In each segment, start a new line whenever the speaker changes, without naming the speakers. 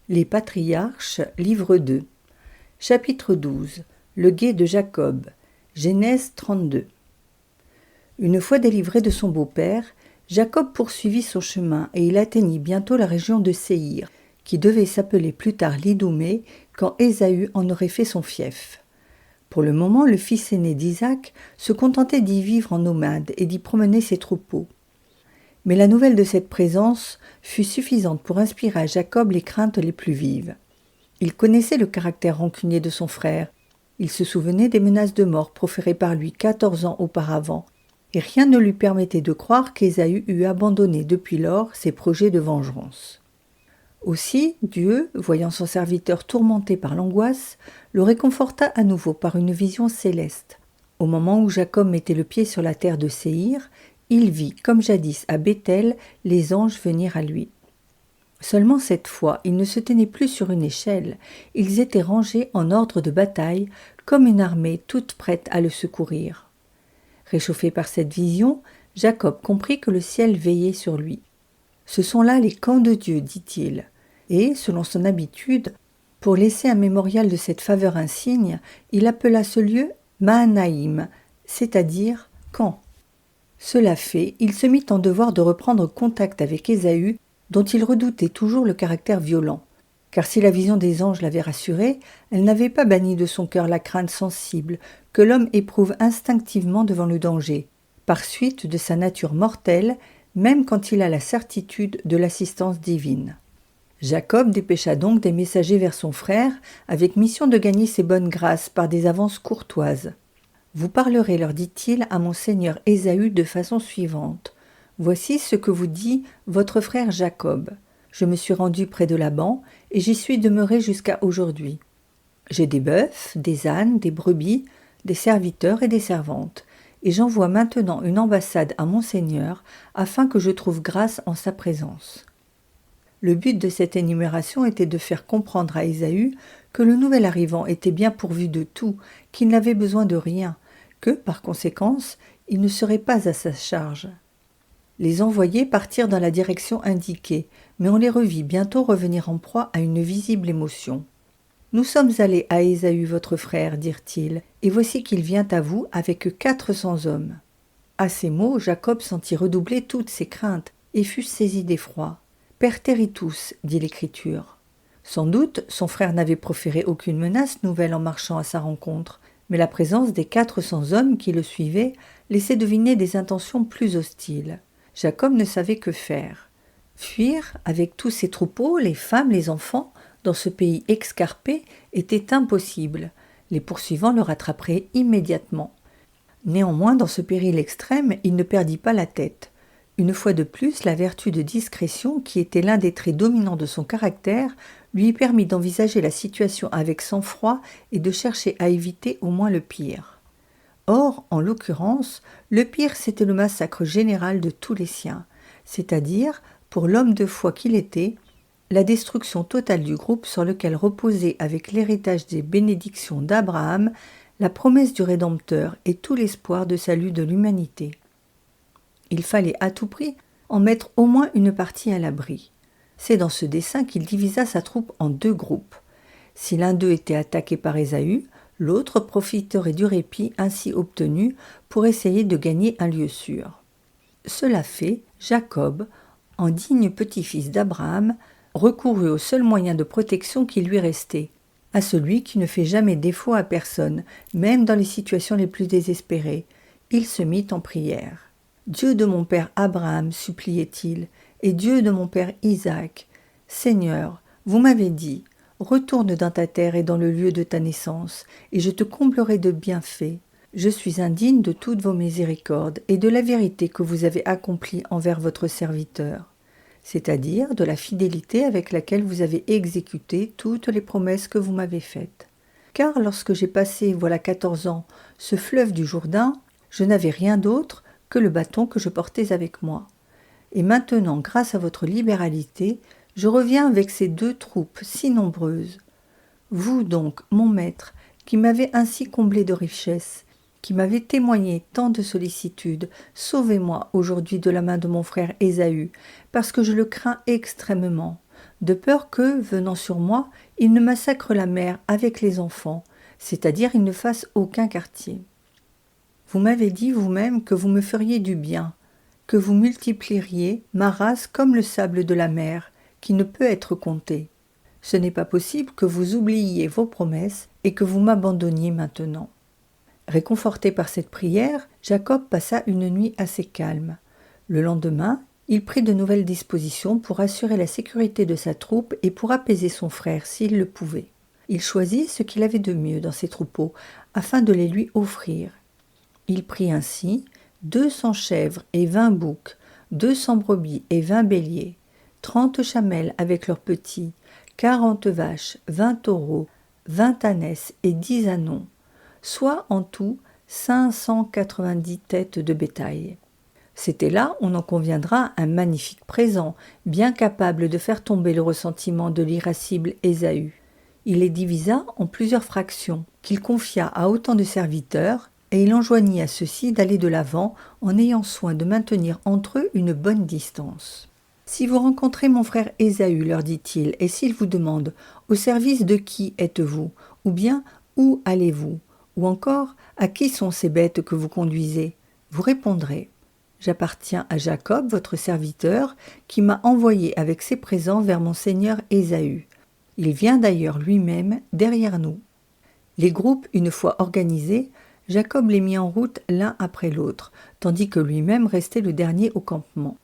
Les patriarches, livre 2. Chapitre 12. Le guet de Jacob. Genèse 32. Une fois délivré de son beau-père, Jacob poursuivit son chemin et il atteignit bientôt la région de Séhir, qui devait s'appeler plus tard l'Idoumée, quand Ésaü en aurait fait son fief. Pour le moment, le fils aîné d'Isaac se contentait d'y vivre en nomade et d'y promener ses troupeaux. Mais la nouvelle de cette présence fut suffisante pour inspirer à Jacob les craintes les plus vives. Il connaissait le caractère rancunier de son frère, il se souvenait des menaces de mort proférées par lui 14 ans auparavant, et rien ne lui permettait de croire qu'Ésaü eût abandonné depuis lors ses projets de vengeance. Aussi, Dieu, voyant son serviteur tourmenté par l'angoisse, le réconforta à nouveau par une vision céleste. Au moment où Jacob mettait le pied sur la terre de Séhir, il vit, comme jadis à Béthel, les anges venir à lui. Seulement cette fois, ils ne se tenaient plus sur une échelle, ils étaient rangés en ordre de bataille, comme une armée toute prête à le secourir. Réchauffé par cette vision, Jacob comprit que le ciel veillait sur lui. « Ce sont là les camps de Dieu, dit-il. » Et, selon son habitude, pour laisser un mémorial de cette faveur insigne, il appela ce lieu Mahanaïm, c'est-à-dire camp. Cela fait, il se mit en devoir de reprendre contact avec Ésaü, dont il redoutait toujours le caractère violent. Car si la vision des anges l'avait rassuré, elle n'avait pas banni de son cœur la crainte sensible que l'homme éprouve instinctivement devant le danger, par suite de sa nature mortelle, même quand il a la certitude de l'assistance divine. Jacob dépêcha donc des messagers vers son frère, avec mission de gagner ses bonnes grâces par des avances courtoises. « Vous parlerez, leur dit-il, à mon seigneur Ésaü de façon suivante. Voici ce que vous dit votre frère Jacob. Je me suis rendu près de Laban, et j'y suis demeuré jusqu'à aujourd'hui. J'ai des bœufs, des ânes, des brebis, des serviteurs et des servantes, et j'envoie maintenant une ambassade à mon seigneur, afin que je trouve grâce en sa présence. » Le but de cette énumération était de faire comprendre à Ésaü que le nouvel arrivant était bien pourvu de tout, qu'il n'avait besoin de rien, que, par conséquence, il ne serait pas à sa charge. Les envoyés partirent dans la direction indiquée, mais on les revit bientôt revenir en proie à une visible émotion. « Nous sommes allés à Ésaü votre frère, dirent-ils, et voici qu'il vient à vous avec 400 hommes. » À ces mots, Jacob sentit redoubler toutes ses craintes et fut saisi d'effroi. « Perteritus » dit l'Écriture. Sans doute, son frère n'avait proféré aucune menace nouvelle en marchant à sa rencontre, mais la présence des 400 hommes qui le suivaient laissait deviner des intentions plus hostiles. Jacob ne savait que faire. Fuir, avec tous ses troupeaux, les femmes, les enfants, dans ce pays escarpé, était impossible. Les poursuivants le rattraperaient immédiatement. Néanmoins, dans ce péril extrême, il ne perdit pas la tête. Une fois de plus, la vertu de discrétion, qui était l'un des traits dominants de son caractère, lui permit d'envisager la situation avec sang-froid et de chercher à éviter au moins le pire. Or, en l'occurrence, le pire c'était le massacre général de tous les siens, c'est-à-dire, pour l'homme de foi qu'il était, la destruction totale du groupe sur lequel reposait avec l'héritage des bénédictions d'Abraham la promesse du Rédempteur et tout l'espoir de salut de l'humanité. Il fallait à tout prix en mettre au moins une partie à l'abri. C'est dans ce dessein qu'il divisa sa troupe en 2 groupes. Si l'un d'eux était attaqué par Ésaü, l'autre profiterait du répit ainsi obtenu pour essayer de gagner un lieu sûr. Cela fait, Jacob, en digne petit-fils d'Abraham, recourut au seul moyen de protection qui lui restait, à celui qui ne fait jamais défaut à personne, même dans les situations les plus désespérées. Il se mit en prière. « Dieu de mon père Abraham, suppliait-il, et Dieu de mon père Isaac, Seigneur, vous m'avez dit, retourne dans ta terre et dans le lieu de ta naissance, et je te comblerai de bienfaits. Je suis indigne de toutes vos miséricordes et de la vérité que vous avez accomplie envers votre serviteur, c'est-à-dire de la fidélité avec laquelle vous avez exécuté toutes les promesses que vous m'avez faites. Car lorsque j'ai passé, voilà 14 ans, ce fleuve du Jourdain, je n'avais rien d'autre que le bâton que je portais avec moi. Et maintenant, grâce à votre libéralité, je reviens avec ces 2 troupes si nombreuses. Vous donc, mon maître, qui m'avez ainsi comblé de richesses, qui m'avez témoigné tant de sollicitude, sauvez-moi aujourd'hui de la main de mon frère Ésaü, parce que je le crains extrêmement. de peur que, venant sur moi, il ne massacre la mère avec les enfants, c'est-à-dire il ne fasse aucun quartier. Vous m'avez dit vous-même que vous me feriez du bien, que vous multiplieriez ma race comme le sable de la mer, qui ne peut être compté. Ce n'est pas possible que vous oubliiez vos promesses et que vous m'abandonniez maintenant. » Réconforté par cette prière, Jacob passa une nuit assez calme. Le lendemain, il prit de nouvelles dispositions pour assurer la sécurité de sa troupe et pour apaiser son frère s'il le pouvait. Il choisit ce qu'il avait de mieux dans ses troupeaux afin de les lui offrir. Il prit ainsi 200 chèvres et 20 boucs, 200 brebis et 20 béliers, 30 chamelles avec leurs petits, 40 vaches, 20 taureaux, 20 ânesses et 10 ânons, soit en tout 590 têtes de bétail. C'était là, on en conviendra, un magnifique présent, bien capable de faire tomber le ressentiment de l'irascible Ésaü. Il les divisa en plusieurs fractions, qu'il confia à autant de serviteurs, et il enjoignit à ceux-ci d'aller de l'avant en ayant soin de maintenir entre eux une bonne distance. « Si vous rencontrez mon frère Ésaü, leur dit-il, et s'il vous demande « Au service de qui êtes-vous » ou bien « Où allez-vous » ou encore « À qui sont ces bêtes que vous conduisez ?» vous répondrez « J'appartiens à Jacob, votre serviteur, qui m'a envoyé avec ses présents vers mon seigneur Ésaü. Il vient d'ailleurs lui-même derrière nous. » Les groupes, une fois organisés, Jacob les mit en route l'un après l'autre, tandis que lui-même restait le dernier au campement.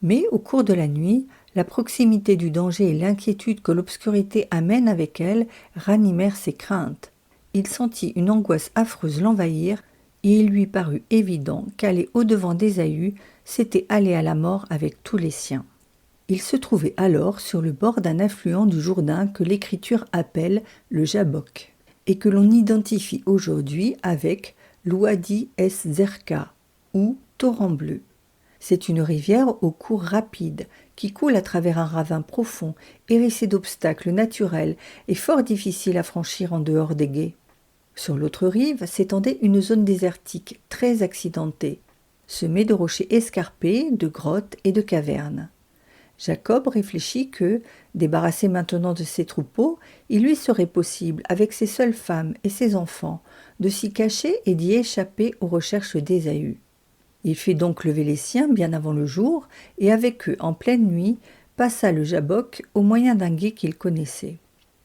Mais au cours de la nuit, la proximité du danger et l'inquiétude que l'obscurité amène avec elle ranimèrent ses craintes. Il sentit une angoisse affreuse l'envahir, et il lui parut évident qu'aller au-devant d'Ésaü, c'était aller à la mort avec tous les siens. Il se trouvait alors sur le bord d'un affluent du Jourdain que l'Écriture appelle le Jabbok, et que l'on identifie aujourd'hui avec l'Ouadi es-Zerka, ou torrent bleu. C'est une rivière au cours rapide qui coule à travers un ravin profond, hérissé d'obstacles naturels et fort difficile à franchir en dehors des gués. Sur l'autre rive s'étendait une zone désertique très accidentée, semée de rochers escarpés, de grottes et de cavernes. Jacob réfléchit que, débarrassé maintenant de ses troupeaux, il lui serait possible, avec ses seules femmes et ses enfants, de s'y cacher et d'y échapper aux recherches d'Ésaü. Il fit donc lever les siens bien avant le jour, et avec eux, en pleine nuit, passa le Jabbok au moyen d'un gué qu'il connaissait.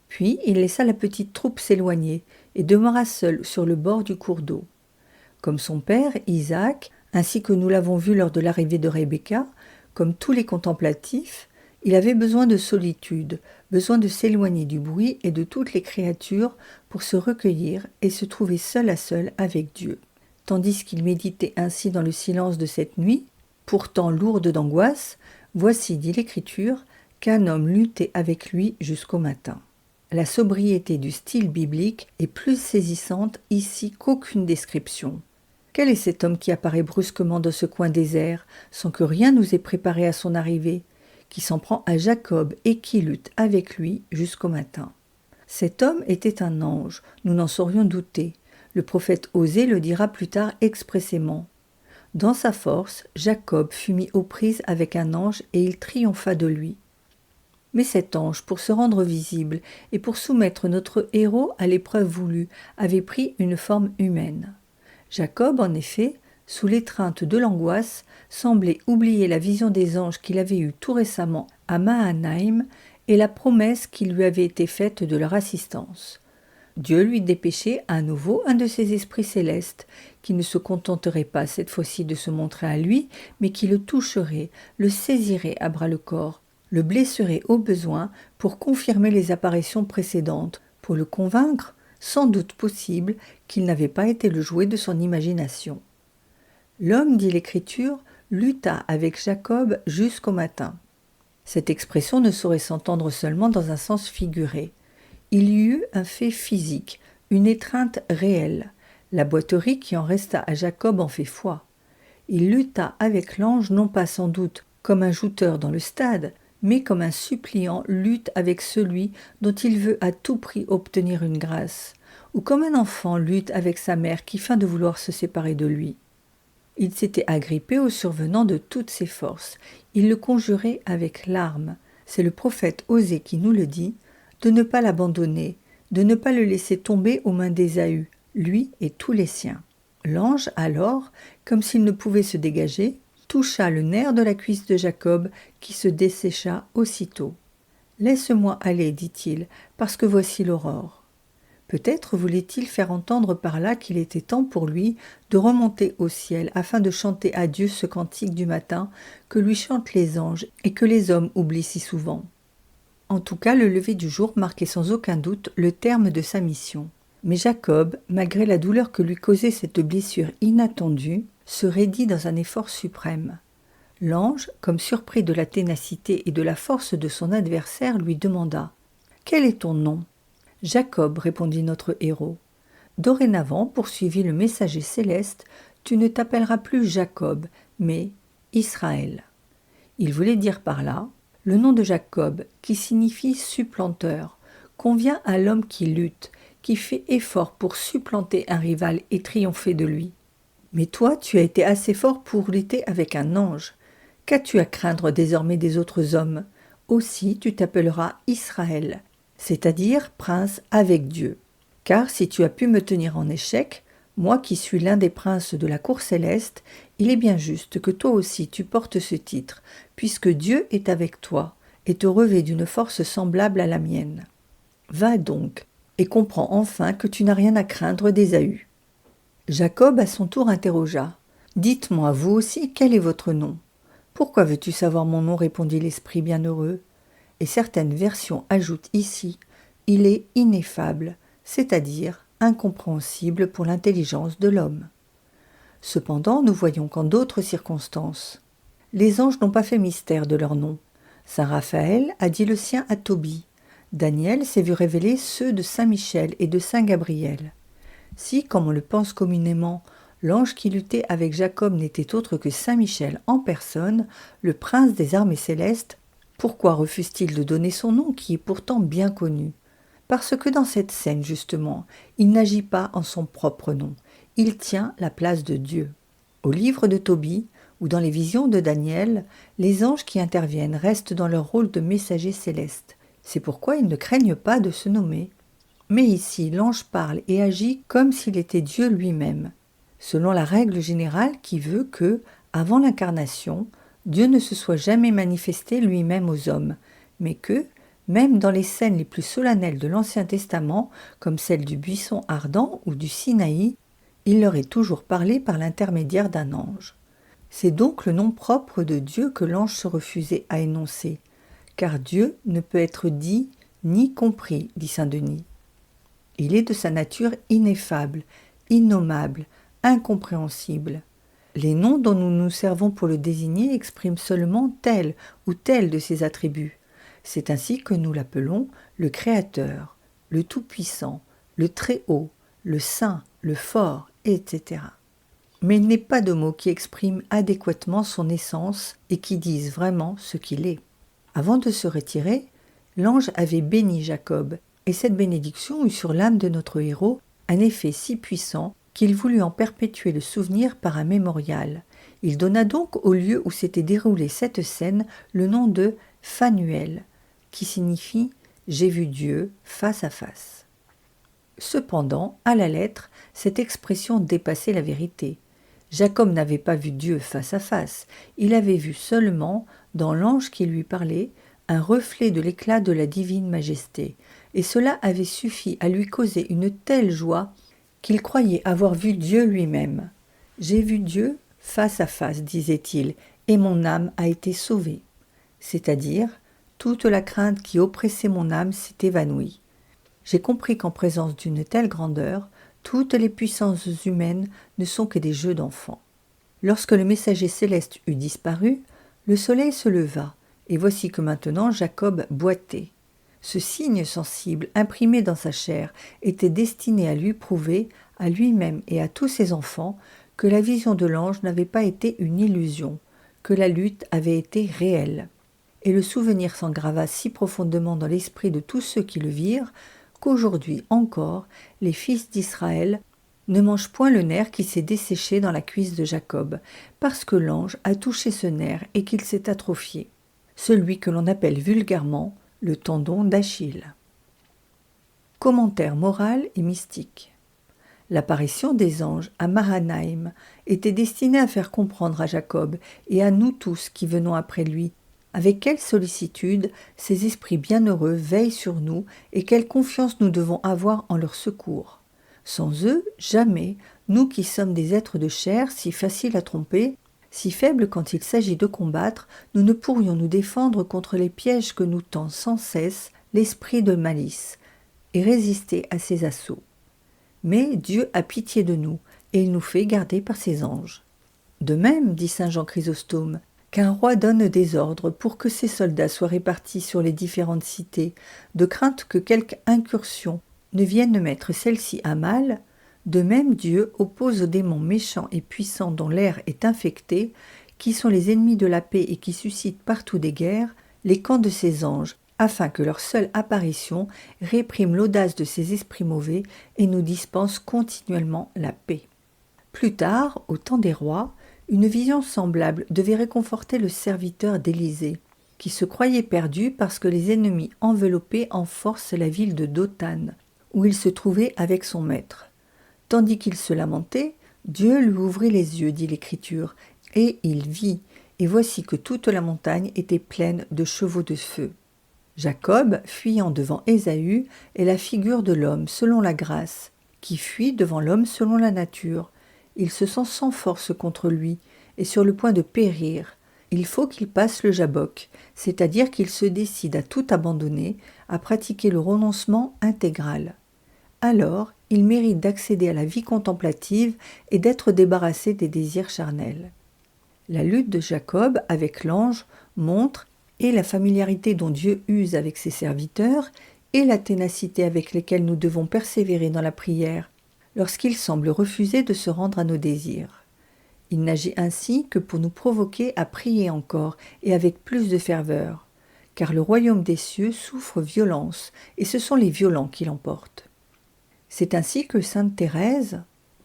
Puis il laissa la petite troupe s'éloigner, et demeura seul sur le bord du cours d'eau. Comme son père, Isaac, ainsi que nous l'avons vu lors de l'arrivée de Rebecca, comme tous les contemplatifs, il avait besoin de solitude, besoin de s'éloigner du bruit et de toutes les créatures pour se recueillir et se trouver seul à seul avec Dieu. Tandis qu'il méditait ainsi dans le silence de cette nuit, pourtant lourde d'angoisse, voici, dit l'Écriture, qu'un homme luttait avec lui jusqu'au matin. La sobriété du style biblique est plus saisissante ici qu'aucune description. Quel est cet homme qui apparaît brusquement dans ce coin désert, sans que rien nous ait préparé à son arrivée, qui s'en prend à Jacob et qui lutte avec lui jusqu'au matin? Cet homme était un ange, nous n'en saurions douter. Le prophète Osée le dira plus tard expressément. Dans sa force, Jacob fut mis aux prises avec un ange et il triompha de lui. Mais cet ange, pour se rendre visible et pour soumettre notre héros à l'épreuve voulue, avait pris une forme humaine. Jacob, en effet, sous l'étreinte de l'angoisse, semblait oublier la vision des anges qu'il avait eue tout récemment à Mahanaïm et la promesse qui lui avait été faite de leur assistance. Dieu lui dépêchait à nouveau un de ses esprits célestes, qui ne se contenterait pas cette fois-ci de se montrer à lui, mais qui le toucherait, le saisirait à bras-le-corps, le blesserait au besoin pour confirmer les apparitions précédentes, pour le convaincre, sans doute possible, qu'il n'avait pas été le jouet de son imagination. L'homme, dit l'Écriture, lutta avec Jacob jusqu'au matin. Cette expression ne saurait s'entendre seulement dans un sens figuré. Il y eut un fait physique, une étreinte réelle. La boiterie qui en resta à Jacob en fait foi. Il lutta avec l'ange non pas sans doute comme un jouteur dans le stade, mais comme un suppliant lutte avec celui dont il veut à tout prix obtenir une grâce, ou comme un enfant lutte avec sa mère qui feint de vouloir se séparer de lui. Il s'était agrippé au survenant de toutes ses forces, il le conjurait avec larmes, C'est le prophète Osée qui nous le dit, de ne pas l'abandonner, de ne pas le laisser tomber aux mains d'Ésaü, lui et tous les siens. L'ange, alors, comme s'il ne pouvait se dégager, toucha le nerf de la cuisse de Jacob, qui se dessécha aussitôt. « Laisse-moi aller, dit-il, parce que voici l'aurore. » Peut-être voulait-il faire entendre par là qu'il était temps pour lui de remonter au ciel afin de chanter à Dieu ce cantique du matin que lui chantent les anges et que les hommes oublient si souvent. En tout cas, le lever du jour marquait sans aucun doute le terme de sa mission. Mais Jacob, malgré la douleur que lui causait cette blessure inattendue, se raidit dans un effort suprême. L'ange, comme surpris de la ténacité et de la force de son adversaire, lui demanda « Quel est ton nom ?» « Jacob, répondit notre héros. « Dorénavant, poursuivit le messager céleste, tu ne t'appelleras plus Jacob, mais Israël. » Il voulait dire par là, le nom de Jacob, qui signifie supplanteur, convient à l'homme qui lutte, qui fait effort pour supplanter un rival et triompher de lui. Mais toi, tu as été assez fort pour lutter avec un ange. Qu'as-tu à craindre désormais des autres hommes ? Aussi tu t'appelleras Israël, c'est-à-dire prince avec Dieu. Car si tu as pu me tenir en échec, moi qui suis l'un des princes de la cour céleste, il est bien juste que toi aussi tu portes ce titre, puisque Dieu est avec toi et te revêt d'une force semblable à la mienne. Va donc, et comprends enfin que tu n'as rien à craindre d'Ésaü. Jacob à son tour interrogea. « Dites-moi, vous aussi, quel est votre nom ?»« Pourquoi veux-tu savoir mon nom ?» répondit l'esprit bienheureux. Et certaines versions ajoutent ici « il est ineffable », c'est-à-dire incompréhensible pour l'intelligence de l'homme. Cependant, nous voyons qu'en d'autres circonstances, les anges n'ont pas fait mystère de leur nom. Saint Raphaël a dit le sien à Tobie. Daniel s'est vu révéler ceux de Saint Michel et de Saint Gabriel. Si, comme on le pense communément, l'ange qui luttait avec Jacob n'était autre que Saint Michel en personne, le prince des armées célestes, pourquoi refuse-t-il de donner son nom qui est pourtant bien connu ? Parce que dans cette scène, justement, il n'agit pas en son propre nom, il tient la place de Dieu. Au livre de Tobie, ou dans les visions de Daniel, les anges qui interviennent restent dans leur rôle de messagers célestes. C'est pourquoi ils ne craignent pas de se nommer. Mais ici, l'ange parle et agit comme s'il était Dieu lui-même, selon la règle générale qui veut que, avant l'incarnation, Dieu ne se soit jamais manifesté lui-même aux hommes, mais que, même dans les scènes les plus solennelles de l'Ancien Testament, comme celle du buisson ardent ou du Sinaï, il leur est toujours parlé par l'intermédiaire d'un ange. C'est donc le nom propre de Dieu que l'ange se refusait à énoncer, car Dieu ne peut être dit ni compris, dit saint Denis. Il est de sa nature ineffable, innommable, incompréhensible. Les noms dont nous nous servons pour le désigner expriment seulement tel ou tel de ses attributs. C'est ainsi que nous l'appelons le Créateur, le Tout-Puissant, le Très-Haut, le Saint, le Fort, etc. Mais il n'est pas de mots qui expriment adéquatement son essence et qui disent vraiment ce qu'il est. Avant de se retirer, l'ange avait béni Jacob, et cette bénédiction eut sur l'âme de notre héros un effet si puissant qu'il voulut en perpétuer le souvenir par un mémorial. Il donna donc au lieu où s'était déroulée cette scène le nom de Phanuel, qui signifie « j'ai vu Dieu face à face ». Cependant, à la lettre, cette expression dépassait la vérité. Jacob n'avait pas vu Dieu face à face, il avait vu seulement, dans l'ange qui lui parlait, un reflet de l'éclat de la divine majesté, et cela avait suffi à lui causer une telle joie qu'il croyait avoir vu Dieu lui-même. « J'ai vu Dieu face à face, disait-il, et mon âme a été sauvée. » C'est-à-dire, toute la crainte qui oppressait mon âme s'est évanouie. J'ai compris qu'en présence d'une telle grandeur, toutes les puissances humaines ne sont que des jeux d'enfants. Lorsque le messager céleste eut disparu, le soleil se leva, et voici que maintenant Jacob boitait. Ce signe sensible, imprimé dans sa chair, était destiné à lui prouver, à lui-même et à tous ses enfants, que la vision de l'ange n'avait pas été une illusion, que la lutte avait été réelle. Et le souvenir s'engrava si profondément dans l'esprit de tous ceux qui le virent, qu'aujourd'hui encore, les fils d'Israël ne mangent point le nerf qui s'est desséché dans la cuisse de Jacob, parce que l'ange a touché ce nerf et qu'il s'est atrophié. celui que l'on appelle vulgairement le tendon d'Achille. Commentaire moral et mystique. L'apparition des anges à Mahanaïm était destinée à faire comprendre à Jacob et à nous tous qui venons après lui avec quelle sollicitude ces esprits bienheureux veillent sur nous et quelle confiance nous devons avoir en leur secours. Sans eux, jamais, nous qui sommes des êtres de chair si faciles à tromper, si faibles quand il s'agit de combattre, nous ne pourrions nous défendre contre les pièges que nous tend sans cesse l'esprit de malice et résister à ses assauts. Mais Dieu a pitié de nous et il nous fait garder par ses anges. De même, dit saint Jean Chrysostome, qu'un roi donne des ordres pour que ses soldats soient répartis sur les différentes cités, de crainte que quelque incursion ne vienne mettre celle-ci à mal, de même Dieu oppose aux démons méchants et puissants dont l'air est infecté, qui sont les ennemis de la paix et qui suscitent partout des guerres, les camps de ses anges, afin que leur seule apparition réprime l'audace de ces esprits mauvais et nous dispense continuellement la paix. Plus tard, au temps des rois, une vision semblable devait réconforter le serviteur d'Élisée, qui se croyait perdu parce que les ennemis enveloppaient en force la ville de Dothan, où il se trouvait avec son maître. Tandis qu'il se lamentait, Dieu lui ouvrit les yeux, dit l'Écriture, et il vit, et voici que toute la montagne était pleine de chevaux de feu. Jacob, fuyant devant Ésaü, est la figure de l'homme selon la grâce, qui fuit devant l'homme selon la nature. Il se sent sans force contre lui, et sur le point de périr. Il faut qu'il passe le Jabbok, c'est-à-dire qu'il se décide à tout abandonner, à pratiquer le renoncement intégral. Alors, il mérite d'accéder à la vie contemplative et d'être débarrassé des désirs charnels. La lutte de Jacob avec l'ange montre et la familiarité dont Dieu use avec ses serviteurs et la ténacité avec lesquelles nous devons persévérer dans la prière lorsqu'il semble refuser de se rendre à nos désirs. Il n'agit ainsi que pour nous provoquer à prier encore et avec plus de ferveur, car le royaume des cieux souffre violence et ce sont les violents qui l'emportent. C'est ainsi que sainte Thérèse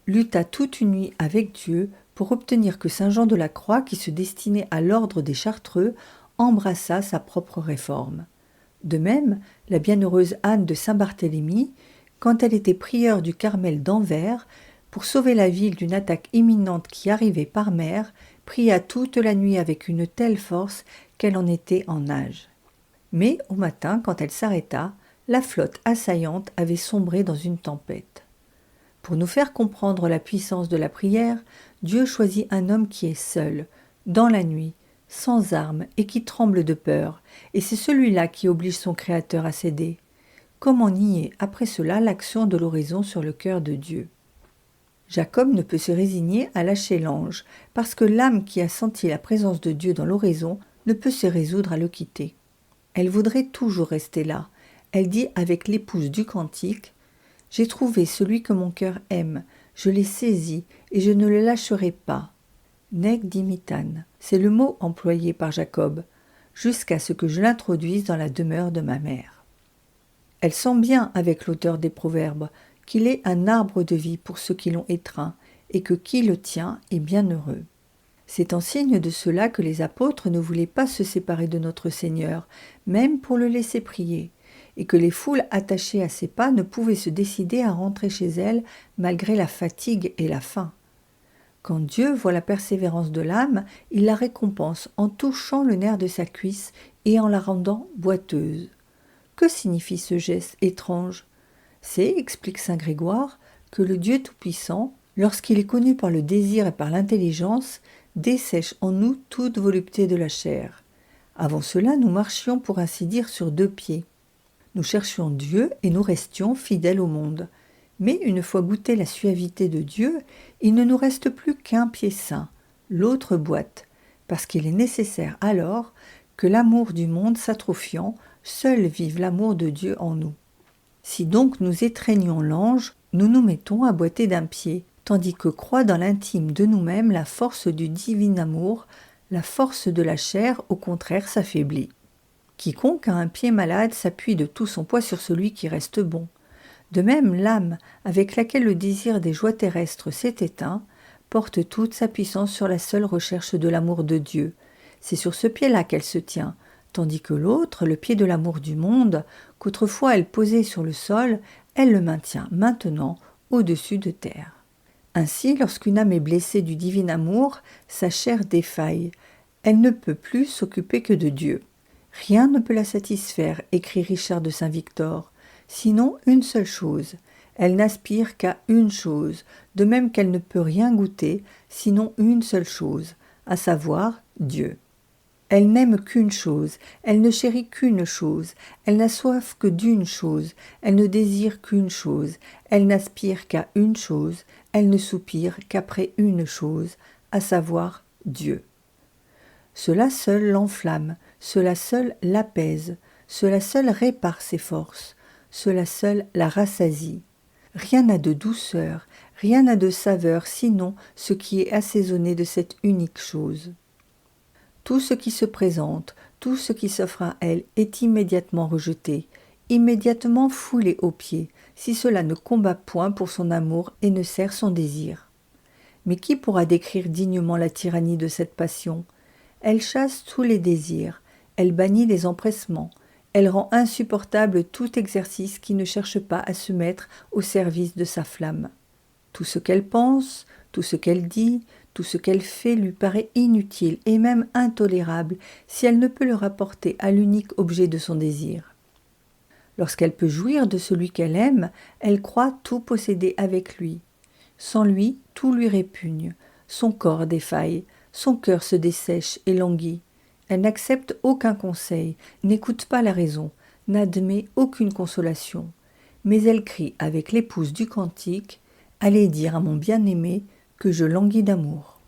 lutta toute une nuit avec Dieu pour obtenir que saint Jean de la Croix, qui se destinait à l'ordre des Chartreux, embrassa sa propre réforme. De même, la bienheureuse Anne de Saint-Barthélemy, quand elle était prieure du Carmel d'Anvers, pour sauver la ville d'une attaque imminente qui arrivait par mer, pria toute la nuit avec une telle force qu'elle en était en nage. Mais au matin, quand elle s'arrêta, la flotte assaillante avait sombré dans une tempête. Pour nous faire comprendre la puissance de la prière, Dieu choisit un homme qui est seul, dans la nuit, sans armes et qui tremble de peur, et c'est celui-là qui oblige son Créateur à céder. Comment nier après cela l'action de l'oraison sur le cœur de Dieu ? Jacob ne peut se résigner à lâcher l'ange, parce que l'âme qui a senti la présence de Dieu dans l'oraison ne peut se résoudre à le quitter. Elle voudrait toujours rester là. Elle dit avec l'épouse du cantique « J'ai trouvé celui que mon cœur aime, je l'ai saisi et je ne le lâcherai pas. » Nec dimitan, c'est le mot employé par Jacob, jusqu'à ce que je l'introduise dans la demeure de ma mère. Elle sent bien avec l'auteur des Proverbes qu'il est un arbre de vie pour ceux qui l'ont étreint et que qui le tient est bienheureux. C'est en signe de cela que les apôtres ne voulaient pas se séparer de notre Seigneur, même pour le laisser prier, et que les foules attachées à ses pas ne pouvaient se décider à rentrer chez elles malgré la fatigue et la faim. Quand Dieu voit la persévérance de l'âme, il la récompense en touchant le nerf de sa cuisse et en la rendant boiteuse. Que signifie ce geste étrange ? C'est, explique saint Grégoire, que le Dieu Tout-Puissant, lorsqu'il est connu par le désir et par l'intelligence, dessèche en nous toute volupté de la chair. Avant cela, nous marchions pour ainsi dire sur deux pieds. Nous cherchions Dieu et nous restions fidèles au monde. Mais une fois goûté la suavité de Dieu, il ne nous reste plus qu'un pied sain, l'autre boite, parce qu'il est nécessaire alors que l'amour du monde s'atrophiant, seul vive l'amour de Dieu en nous. Si donc nous étreignons l'ange, nous nous mettons à boiter d'un pied, tandis que croît dans l'intime de nous-mêmes la force du divin amour, la force de la chair, au contraire, s'affaiblit. Quiconque a un pied malade s'appuie de tout son poids sur celui qui reste bon. De même, l'âme, avec laquelle le désir des joies terrestres s'est éteint, porte toute sa puissance sur la seule recherche de l'amour de Dieu. C'est sur ce pied-là qu'elle se tient, tandis que l'autre, le pied de l'amour du monde, qu'autrefois elle posait sur le sol, elle le maintient maintenant au-dessus de terre. Ainsi, lorsqu'une âme est blessée du divin amour, sa chair défaille. Elle ne peut plus s'occuper que de Dieu. Rien ne peut la satisfaire, écrit Richard de Saint-Victor, sinon une seule chose. Elle n'aspire qu'à une chose, de même qu'elle ne peut rien goûter, sinon une seule chose, à savoir Dieu. Elle n'aime qu'une chose, elle ne chérit qu'une chose, elle n'a soif que d'une chose, elle ne désire qu'une chose, elle n'aspire qu'à une chose, elle ne soupire qu'après une chose, à savoir Dieu. Cela seul l'enflamme, cela seul l'apaise, cela seul répare ses forces, cela seul la rassasie. Rien n'a de douceur, rien n'a de saveur, sinon ce qui est assaisonné de cette unique chose. Tout ce qui se présente, tout ce qui s'offre à elle est immédiatement rejeté, immédiatement foulé aux pieds, si cela ne combat point pour son amour et ne sert son désir. Mais qui pourra décrire dignement la tyrannie de cette passion ? Elle chasse tous les désirs, elle bannit les empressements, elle rend insupportable tout exercice qui ne cherche pas à se mettre au service de sa flamme. Tout ce qu'elle pense, tout ce qu'elle dit, tout ce qu'elle fait lui paraît inutile et même intolérable si elle ne peut le rapporter à l'unique objet de son désir. Lorsqu'elle peut jouir de celui qu'elle aime, elle croit tout posséder avec lui. Sans lui, tout lui répugne, son corps défaille, son cœur se dessèche et languit. Elle n'accepte aucun conseil, n'écoute pas la raison, n'admet aucune consolation. Mais elle crie avec l'épouse du cantique « Allez dire à mon bien-aimé que je languis d'amour ».